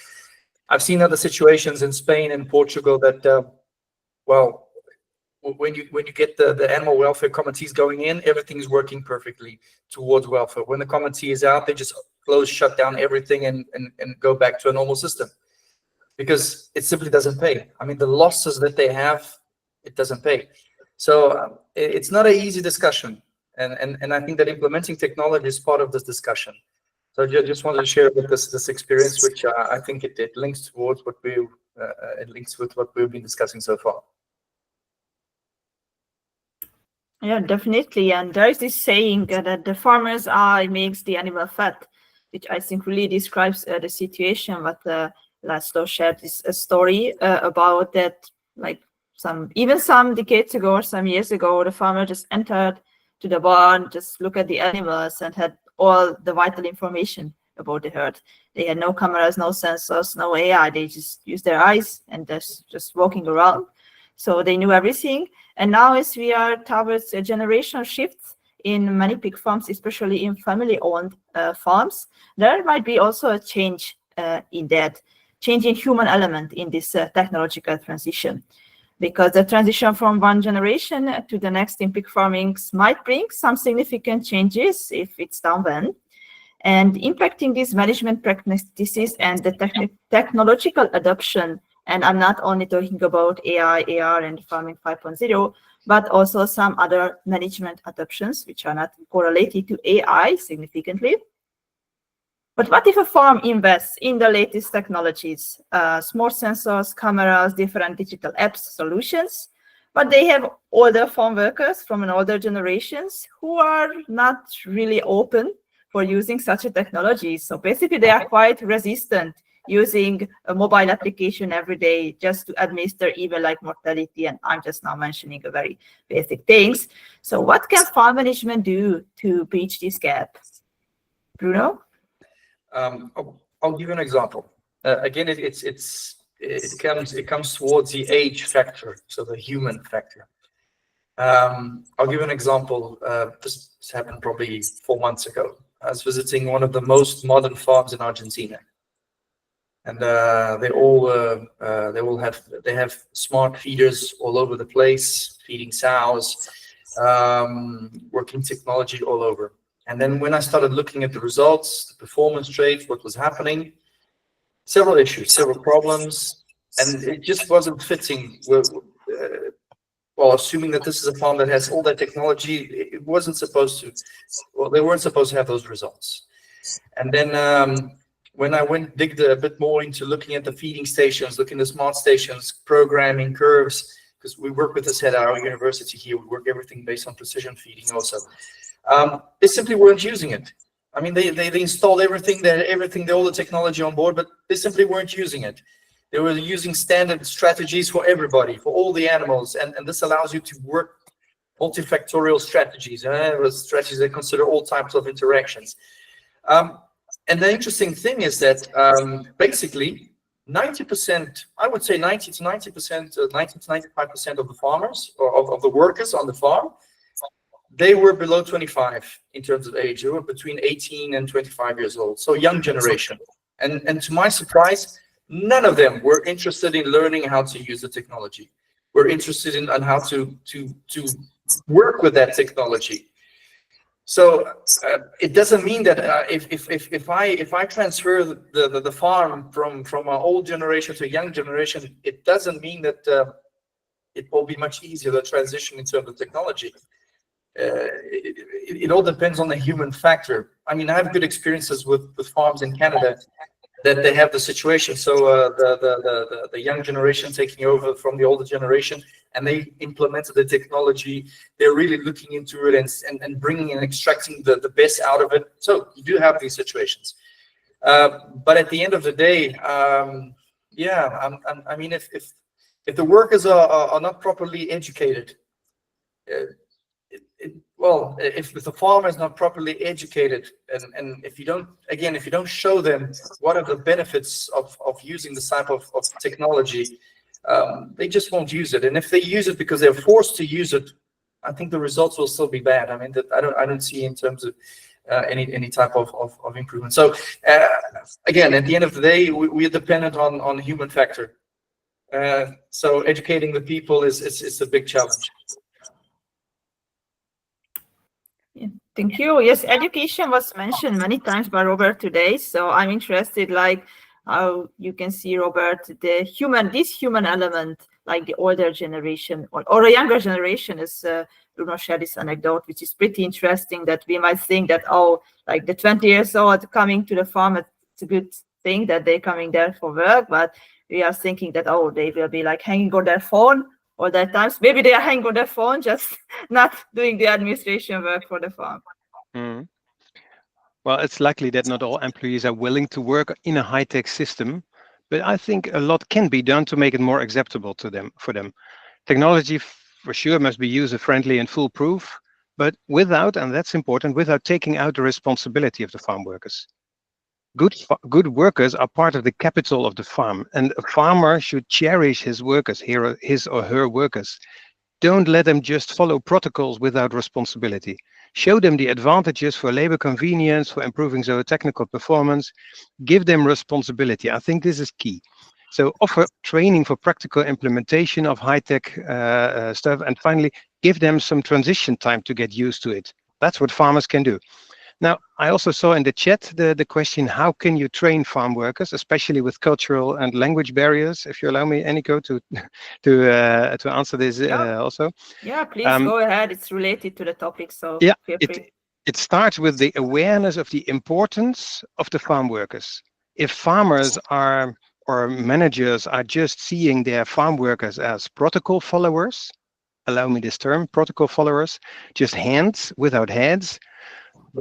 [SPEAKER 4] I've seen other situations in Spain and Portugal that, well, when you get the animal welfare committees going in, everything's working perfectly towards welfare. When the committee is out, they just shut down everything and go back to a normal system, because it simply doesn't pay. I mean, the losses that they have, it doesn't pay. So it's not an easy discussion. And I think that implementing technology is part of this discussion. So I just wanted to share with this experience, which I think it links towards what it links with what we've been discussing so far.
[SPEAKER 1] Yeah, definitely. And there is this saying that the farmer's eye makes the animal fat, which I think really describes the situation. But László shared this story about that, like some decades ago or some years ago, the farmer just entered to the barn, just look at the animals, and had all the vital information about the herd. They had no cameras, no sensors, no AI. They just used their eyes and just walking around. So they knew everything. And now, as we are towards a generational shift in many pig farms, especially in family-owned farms, there might be also a change in that, change in human element in this technological transition. Because the transition from one generation to the next in pig farming might bring some significant changes if it's done well. And impacting these management practices and the technological adoption, and I'm not only talking about AI, AR, and farming 5.0, but also some other management adoptions which are not correlated to AI significantly. But what if a farm invests in the latest technologies, smart sensors, cameras, different digital apps, solutions, but they have older farm workers from an older generations who are not really open for using such a technology? So basically they are quite resistant using a mobile application every day just to administer even like mortality. And I'm just now mentioning a very basic things. So what can farm management do to bridge this gap? Bruno?
[SPEAKER 4] I'll give you an example. Again, it comes towards the age factor, so the human factor. I'll give you an example. This happened probably 4 months ago. I was visiting one of the most modern farms in Argentina, and they have smart feeders all over the place, feeding sows, working technology all over. And then when I started looking at the results, the performance rates, what was happening, several issues, several problems, and it just wasn't fitting. Well, assuming that this is a farm that has all that technology, it wasn't supposed to, well, they weren't supposed to have those results. And then when I digged a bit more into looking at the feeding stations, looking at the smart stations, programming curves, because we work with this at our university here, we work everything based on precision feeding also. They simply weren't using it. I mean, they installed everything, all the technology on board, but they simply weren't using it. They were using standard strategies for everybody, for all the animals, and this allows you to work multifactorial strategies, strategies that consider all types of interactions. And the interesting thing is that basically 90%, I would say 90 to 95% of the farmers, or of the workers on the farm, they were below 25 in terms of age. They were between 18 and 25 years old, so young generation. And to my surprise, none of them were interested in learning how to use the technology. We're interested in on how to work with that technology. So it doesn't mean that if I transfer the farm from an old generation to a young generation, it doesn't mean that it will be much easier the transition in terms of technology. It all depends on the human factor. I mean, I have good experiences with farms in Canada that they have the situation. So the young generation taking over from the older generation, and they implemented the technology. They're really looking into it and bringing and extracting the best out of it. So you do have these situations. But at the end of the day, yeah, I mean, if the workers are not properly educated, well, if the farmer is not properly educated, and if you don't show them what are the benefits of using this type of technology, they just won't use it. And if they use it because they're forced to use it, I think the results will still be bad. I mean, I don't see in terms of any type of improvement. So again, at the end of the day, we are dependent on human factor. So educating the people is a big challenge.
[SPEAKER 1] Yeah, thank you. Yes, education was mentioned many times by Robert today. So I'm interested, like how you can see, Robert, this human element, like the older generation or a younger generation, as Bruno shared this anecdote, which is pretty interesting, that we might think that, oh, like the 20 years old coming to the farm, it's a good thing that they're coming there for work, but we are thinking that, oh, they will be like hanging on their phone all that times. Maybe they are hanging on their phone, just not doing the administration work for the farm.
[SPEAKER 2] Mm. Well, it's likely that not all employees are willing to work in a high-tech system, but I think a lot can be done to make it more acceptable for them. Technology, for sure, must be user-friendly and foolproof, but without, and that's important, without taking out the responsibility of the farm workers. Good workers are part of the capital of the farm, and a farmer should cherish his workers, his or her workers. Don't let them just follow protocols without responsibility. Show them the advantages for labor convenience, for improving zootechnical performance. Give them responsibility. I think this is key. So offer training for practical implementation of high-tech stuff, and finally, give them some transition time to get used to it. That's what farmers can do. Now, I also saw in the chat the question, how can you train farm workers, especially with cultural and language barriers? If you allow me, Enikő, to answer this also.
[SPEAKER 1] Yeah, please go ahead. It's related to the topic, so
[SPEAKER 2] yeah,
[SPEAKER 1] feel free.
[SPEAKER 2] It starts with the awareness of the importance of the farm workers. If farmers or managers are just seeing their farm workers as protocol followers, allow me this term, protocol followers, just hands without heads,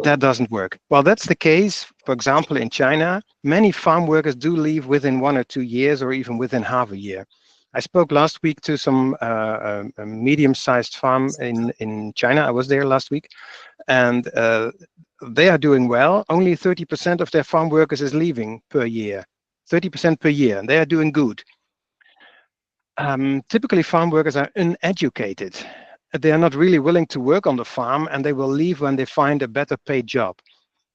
[SPEAKER 2] that doesn't work. Well, that's the case, for example, in China. Many farm workers do leave within 1 or 2 years, or even within half a year. I spoke last week to some a medium-sized farm in China. I was there last week, and they are doing well. Only 30% of their farm workers is leaving per year, 30% per year, and they are doing good. Typically, farm workers are uneducated. They are not really willing to work on the farm, and they will leave when they find a better paid job.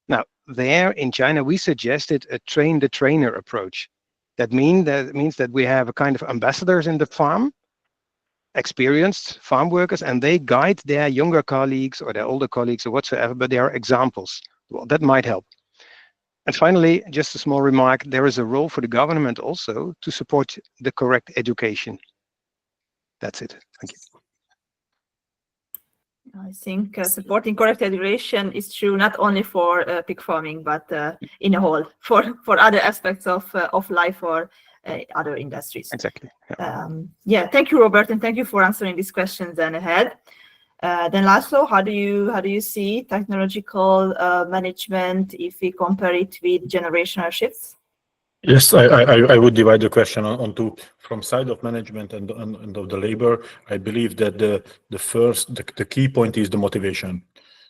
[SPEAKER 2] Now, there in China, we suggested a train-the-trainer approach. That means that we have a kind of ambassadors in the farm, experienced farm workers, and they guide their younger colleagues or their older colleagues or whatsoever, but they are examples. Well, that might help. And finally, just a small remark, there is a role for the government also to support the correct education. That's it. Thank you.
[SPEAKER 1] I think supporting correct education is true not only for pig farming, but in a whole for other aspects of life or other industries.
[SPEAKER 2] Exactly.
[SPEAKER 1] Yeah. Thank you, Robert, and thank you for answering these questions. And ahead, then László, how do you see technological management if we compare it with generational shifts?
[SPEAKER 3] Yes, I would divide the question onto from side of management and of the labor. I believe that the key point is the motivation.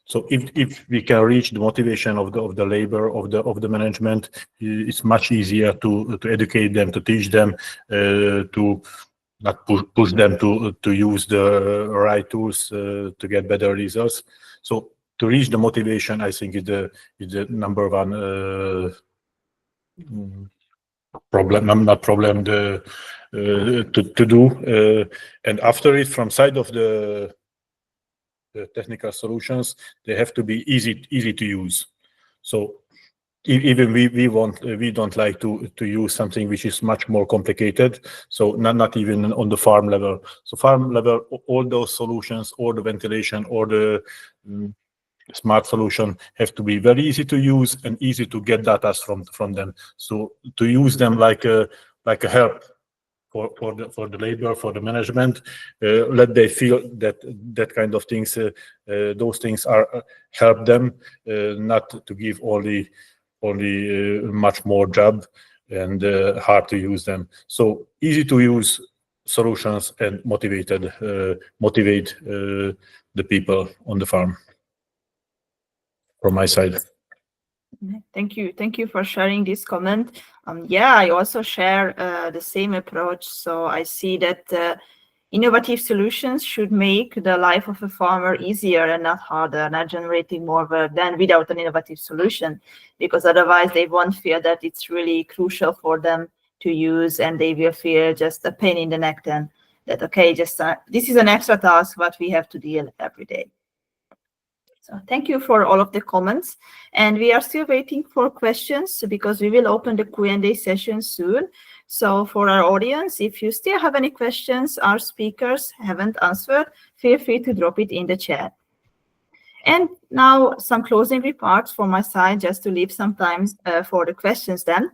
[SPEAKER 3] So if we can reach the motivation of the labor of the management, it's much easier to educate them, to teach them, to not push them to use the right tools to get better results. So to reach the motivation, I think is the number one problem, not problem, to do. And after it, from side of the technical solutions, they have to be easy to use. So even we don't like to use something which is much more complicated. So not even on the farm level. So farm level, all those solutions, or the ventilation, or the smart solution have to be very easy to use and easy to get data from them. So to use them like a help for the labor, for the management, let they feel that kind of things, those things are help them, not to give only much more job and hard to use them. So easy to use solutions and motivate the people on the farm. From my side.
[SPEAKER 1] Thank you for sharing this comment. Yeah, I also share the same approach. So I see that innovative solutions should make the life of a farmer easier and not harder, not generating more work than without an innovative solution, because otherwise they won't feel that it's really crucial for them to use, and they will feel just a pain in the neck then, that, okay, just this is an extra task, but we have to deal every day. So thank you for all of the comments, and we are still waiting for questions because we will open the Q&A session soon. So for our audience, if you still have any questions our speakers haven't answered, feel free to drop it in the chat. And now some closing remarks from my side, just to leave some time for the questions then.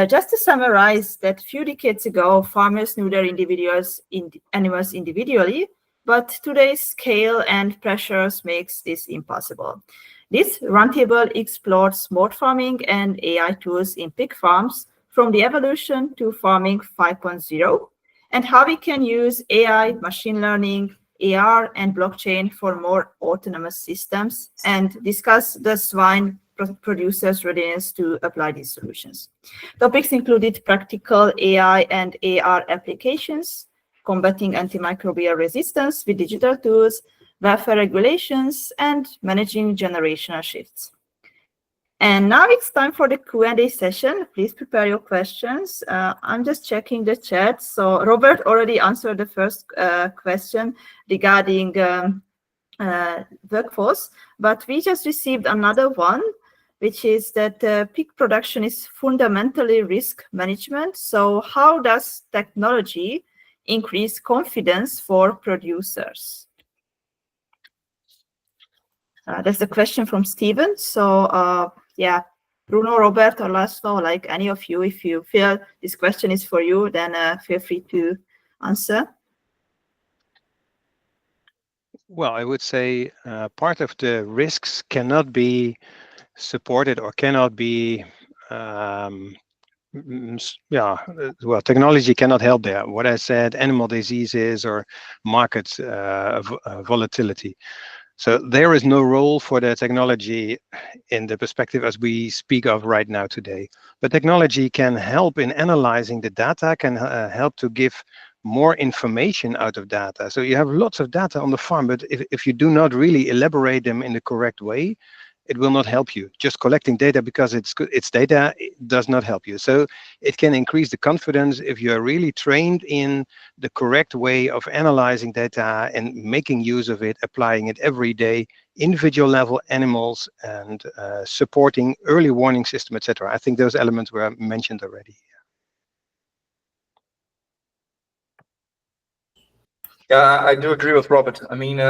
[SPEAKER 1] Just to summarize that few decades ago, farmers knew their animals individually, but today's scale and pressures makes this impossible. This roundtable explored smart farming and AI tools in pig farms, from the evolution to farming 5.0, and how we can use AI, machine learning, AR, and blockchain for more autonomous systems, and discuss the swine producers' readiness to apply these solutions. Topics included practical AI and AR applications, combating antimicrobial resistance with digital tools, welfare regulations, and managing generational shifts. And now it's time for the Q&A session. Please prepare your questions. I'm just checking the chat. So Robert already answered the first question regarding workforce, but we just received another one, which is that pig production is fundamentally risk management. So how does technology increase confidence for producers? That's the question from Steven. So yeah, Bruno, Robert, or László, like any of you, if you feel this question is for you, then feel free to answer.
[SPEAKER 2] Well, I would say part of the risks cannot be supported or cannot be well, technology cannot help there. What I said, animal diseases or market volatility. So there is no role for the technology in the perspective as we speak of right now today. But technology can help in analyzing the data, can help to give more information out of data. So you have lots of data on the farm, but if you do not really elaborate them in the correct way, it will not help you. Just collecting data because it's data, it does not help you. So it can increase the confidence if you're really trained in the correct way of analyzing data and making use of it, applying it every day, individual level animals, and supporting early warning system, etc. I think those elements were mentioned already.
[SPEAKER 4] Yeah, I do agree with Robert. I mean,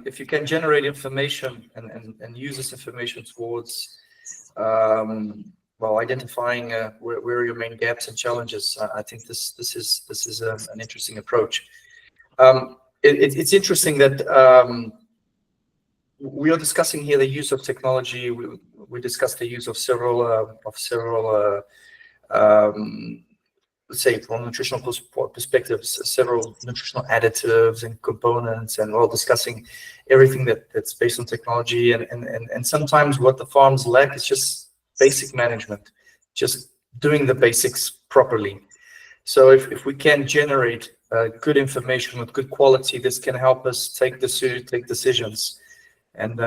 [SPEAKER 4] if you can generate information and use this information towards, well, identifying where are your main gaps and challenges, I think this is an interesting approach. It's interesting that we are discussing here the use of technology. We discussed the use of several let's say from a nutritional perspective, several nutritional additives and components, and all discussing everything that's based on technology. And sometimes what the farms lack is just basic management, just doing the basics properly. So if we can generate good information with good quality, this can help us take decisions and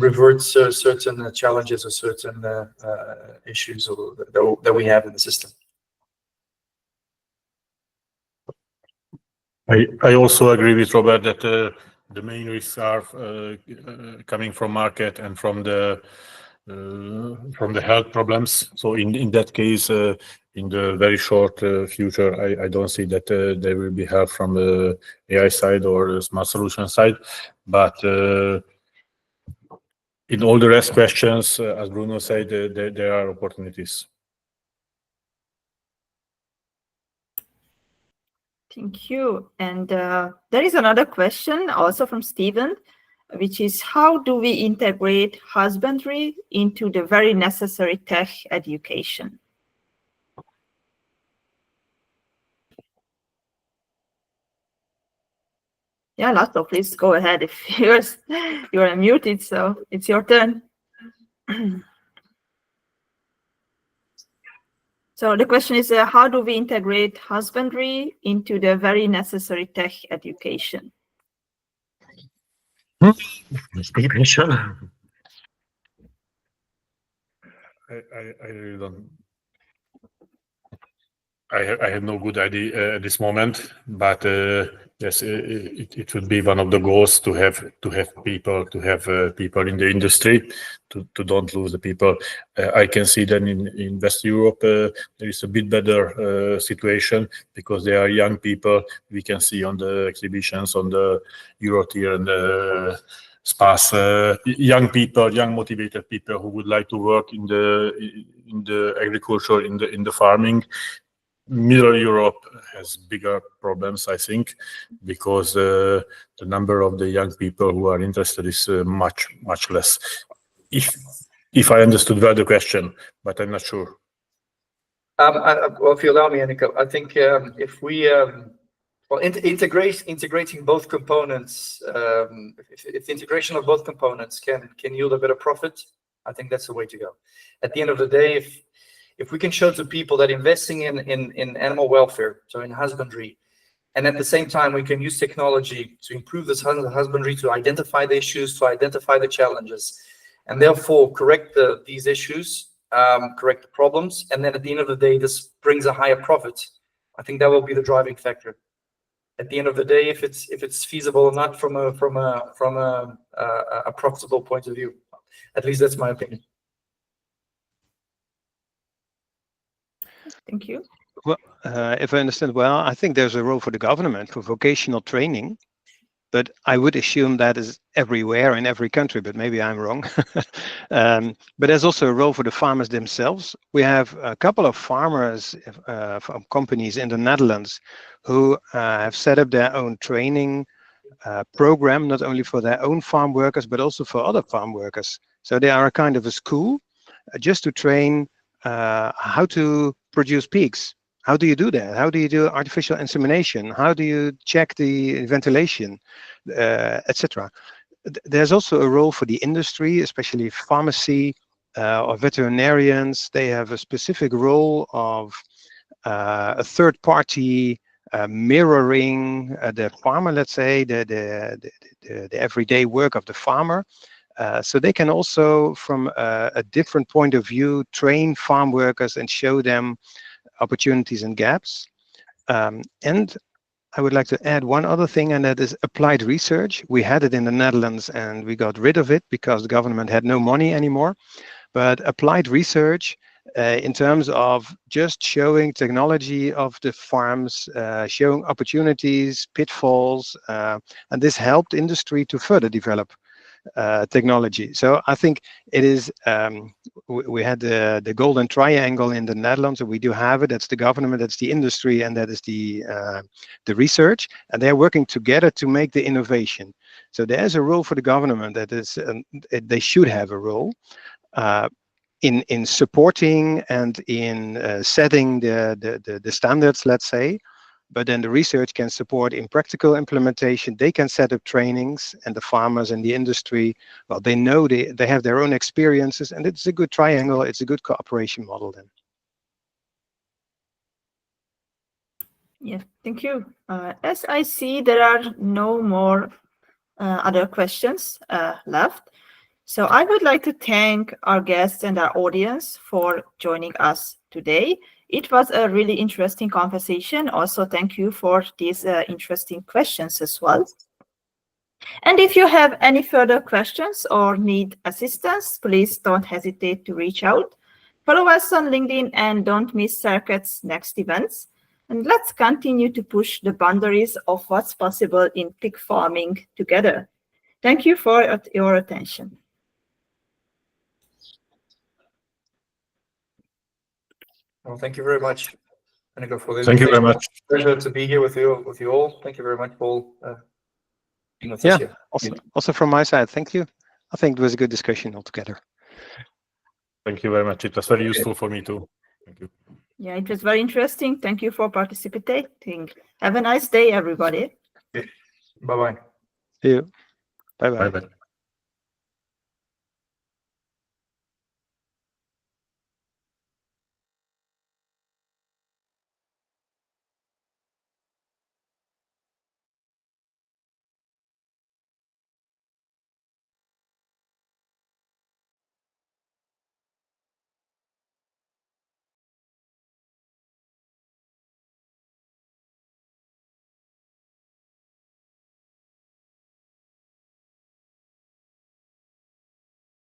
[SPEAKER 4] revert certain challenges or certain issues that we have in the system.
[SPEAKER 3] I also agree with Robert that the main risks are coming from market and from the health problems. So in that case, in the very short future, I don't see that there will be help from the AI side or the smart solution side. But in all the rest questions, as Bruno said, there are opportunities.
[SPEAKER 1] Thank you. And there is another question also from Stephen, which is how do we integrate husbandry into the very necessary tech education? Yeah, László, please go ahead. If you're unmuted, so it's your turn. So the question is, how do we integrate husbandry into the very necessary tech education?
[SPEAKER 3] Integration. I really don't. I have no good idea at this moment, but yes, it would be one of the goals to have people in the industry to don't lose the people. I can see that in West Europe there is a bit better situation because they are young people. We can see on the exhibitions on the Eurotier and the SPAS, young people, young motivated people who would like to work in the agriculture, in the farming. Middle Europe has bigger problems, I think, because the number of the young people who are interested is much less. If I understood well the question, but I'm not sure.
[SPEAKER 4] Well, if you allow me, Enikő, I think if we integrating both components, if the integration of both components can yield a better profit, I think that's the way to go. At the end of the day, if we can show to people that investing in animal welfare, so in husbandry, and at the same time we can use technology to improve this husbandry, to identify the issues, to identify the challenges, and therefore correct these issues, correct the problems, and then at the end of the day this brings a higher profit, I think that will be the driving factor. At the end of the day, if it's feasible or not from a profitable point of view, at least that's my opinion.
[SPEAKER 1] Thank you.
[SPEAKER 2] Well, if I understand well, I think there's a role for the government for vocational training, but I would assume that is everywhere in every country, but maybe I'm wrong. But there's also a role for the farmers themselves. We have a couple of farmers from companies in the Netherlands who have set up their own training program, not only for their own farm workers, but also for other farm workers. So they are a kind of a school just to train how to produce pigs. How do you do that? How do you do artificial insemination? How do you check the ventilation, etc.? There's also a role for the industry, especially pharmacy or veterinarians. They have a specific role of a third party mirroring the farmer, let's say, the everyday work of the farmer. So they can also, from a different point of view, train farm workers and show them opportunities and gaps. And I would like to add one other thing, and that is applied research. We had it in the Netherlands and we got rid of it because the government had no money anymore. But applied research in terms of just showing technology of the farms, showing opportunities, pitfalls, and this helped industry to further develop technology. So I think it is, we had the golden triangle in the Netherlands, and we do have it. That's the government, that's the industry, and that is the research, and they're working together to make the innovation. So there's a role for the government that is, they should have a role in supporting and in setting the standards, let's say. But then the research can support in practical implementation. They can set up trainings, and the farmers and the industry, well, they know they have their own experiences, and it's a good triangle. It's a good cooperation model then.
[SPEAKER 1] Yeah, thank you. As I see, there are no more other questions left. So I would like to thank our guests and our audience for joining us today. It was a really interesting conversation. Also, thank you for these interesting questions as well. And if you have any further questions or need assistance, please don't hesitate to reach out. Follow us on LinkedIn and don't miss Serket's next events. And let's continue to push the boundaries of what's possible in pig farming together. Thank you for your attention.
[SPEAKER 4] Well, thank you very much, Enikő, for this.
[SPEAKER 3] Thank you very much.
[SPEAKER 4] Pleasure to be here with you all. Thank you very much, Paul.
[SPEAKER 2] Yeah, also from my side, thank you. I think it was a good discussion altogether.
[SPEAKER 3] Thank you very much. It was very useful for me too. Thank you.
[SPEAKER 1] Yeah, it was very interesting. Thank you for participating. Have a nice day, everybody.
[SPEAKER 4] Bye-bye.
[SPEAKER 2] See you. Bye-bye.
[SPEAKER 3] Bye-bye.